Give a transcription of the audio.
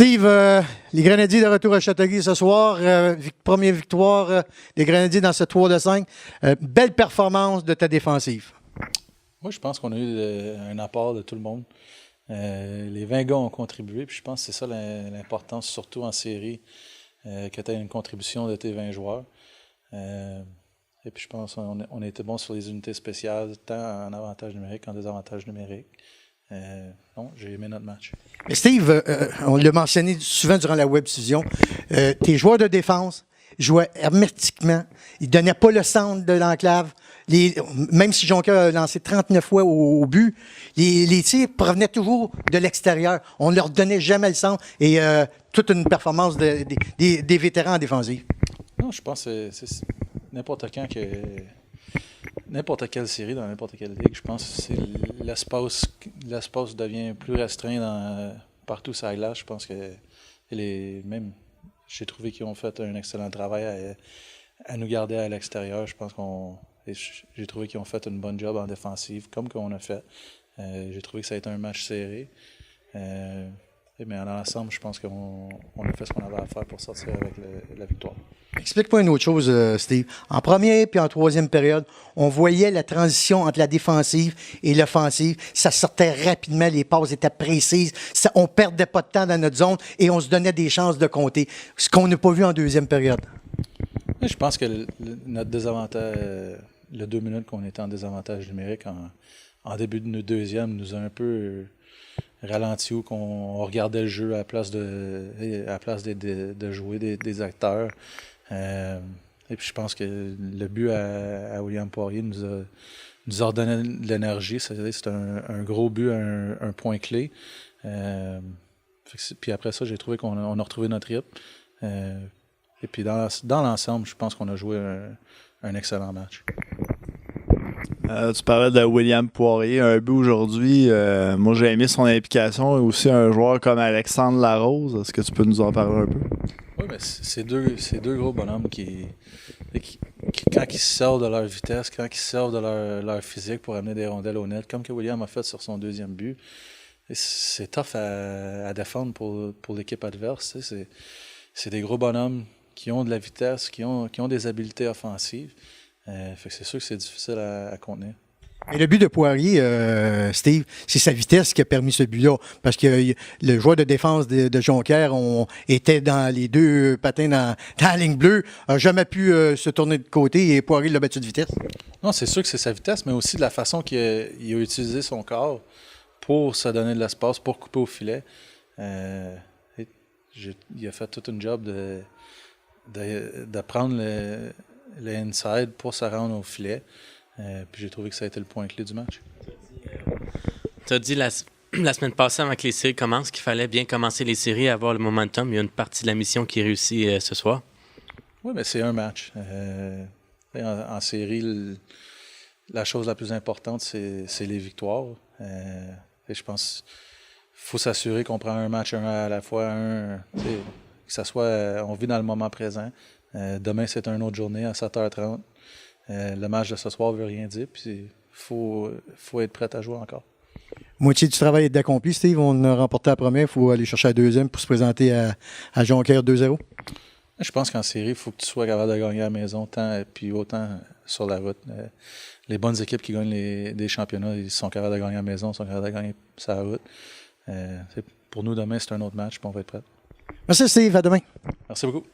Steve, les Grenadiers de retour à Châteauguay ce soir. Première victoire des Grenadiers dans ce 3 de 5. Belle performance de ta défensive. Moi, je pense qu'on a eu un apport de tout le monde. Les 20 gars ont contribué, puis je pense que c'est ça l'importance, surtout en série, que tu aies une contribution de tes 20 joueurs. Et puis je pense qu'on a été bon sur les unités spéciales, tant en avantage numérique qu'en désavantage numérique. Non, j'ai aimé notre match. Mais Steve, on l'a mentionné souvent durant la web-diffusion, tes joueurs de défense jouaient hermétiquement. Ils ne donnaient pas le centre de l'enclave. Même si Jonquière a lancé 39 fois au but, les tirs provenaient toujours de l'extérieur. On ne leur donnait jamais le centre. Et toute une performance des vétérans en défensive. Non, je pense que c'est n'importe quand que... N'importe quelle série, dans n'importe quelle ligue, je pense que l'espace devient plus restreint partout sur la glace. Je pense que même j'ai trouvé qu'ils ont fait un excellent travail à nous garder à l'extérieur. Je pense j'ai trouvé qu'ils ont fait une bonne job en défensive, comme qu'on a fait. J'ai trouvé que ça a été un match serré. Mais en ensemble, je pense qu'on a fait ce qu'on avait à faire pour sortir avec la victoire. Explique-moi une autre chose, Steve. En première puis en troisième période, on voyait la transition entre la défensive et l'offensive. Ça sortait rapidement, les passes étaient précises. On ne perdait pas de temps dans notre zone et on se donnait des chances de compter. Ce qu'on n'a pas vu en deuxième période. Je pense que notre désavantage, le 2 minutes qu'on était en désavantage numérique en début de deuxième, nous a un peu ralenti ou qu'on regardait le jeu à la place de jouer des acteurs. Et puis je pense que le but à William Poirier nous a redonné de l'énergie. C'est un gros but, un point clé. Puis après ça, j'ai trouvé qu'on a retrouvé notre rythme. Et puis dans l'ensemble, je pense qu'on a joué un excellent match. Tu parlais de William Poirier, un but aujourd'hui. Moi, j'ai aimé son implication et aussi un joueur comme Alexandre Larose. Est-ce que tu peux nous en parler un peu? Oui, mais c'est deux gros bonhommes qui, quand ils se servent de leur vitesse, quand ils se servent de leur physique pour amener des rondelles au net, comme que William a fait sur son deuxième but, c'est tough à défendre pour l'équipe adverse. C'est des gros bonhommes qui ont de la vitesse, qui ont des habiletés offensives. Fait que c'est sûr que c'est difficile à contenir. Et le but de Poirier, Steve, c'est sa vitesse qui a permis ce but-là. Parce que le joueur de défense de Jonquière était dans les deux patins dans la ligne bleue, n'a jamais pu se tourner de côté et Poirier l'a battu de vitesse. Non, c'est sûr que c'est sa vitesse, mais aussi de la façon qu'il a utilisé son corps pour se donner de l'espace, pour couper au filet. Il a fait toute une job de prendre le inside pour se rendre au filet. Puis j'ai trouvé que ça a été le point clé du match. Tu as dit la semaine passée, avant que les séries commencent, qu'il fallait bien commencer les séries, avoir le momentum. Il y a une partie de la mission qui réussit ce soir. Oui, mais c'est un match. En série, la chose la plus importante, c'est les victoires. Et je pense qu'il faut s'assurer qu'on prend un match à la fois. Que ça soit, on vit dans le moment présent. Demain, c'est une autre journée à 7h30. Le match de ce soir ne veut rien dire. Puis il faut être prêt à jouer encore. Moitié du travail est accompli, Steve. On a remporté la première. Il faut aller chercher la deuxième pour se présenter à Jonquière 2-0. Je pense qu'en série, il faut que tu sois capable de gagner à la maison, puis autant sur la route. Les bonnes équipes qui gagnent des championnats, ils sont capables de gagner à la maison, ils sont capables de gagner sur la route. Pour nous, demain, c'est un autre match, puis on va être prêts. Merci, Steve. À demain. Merci beaucoup.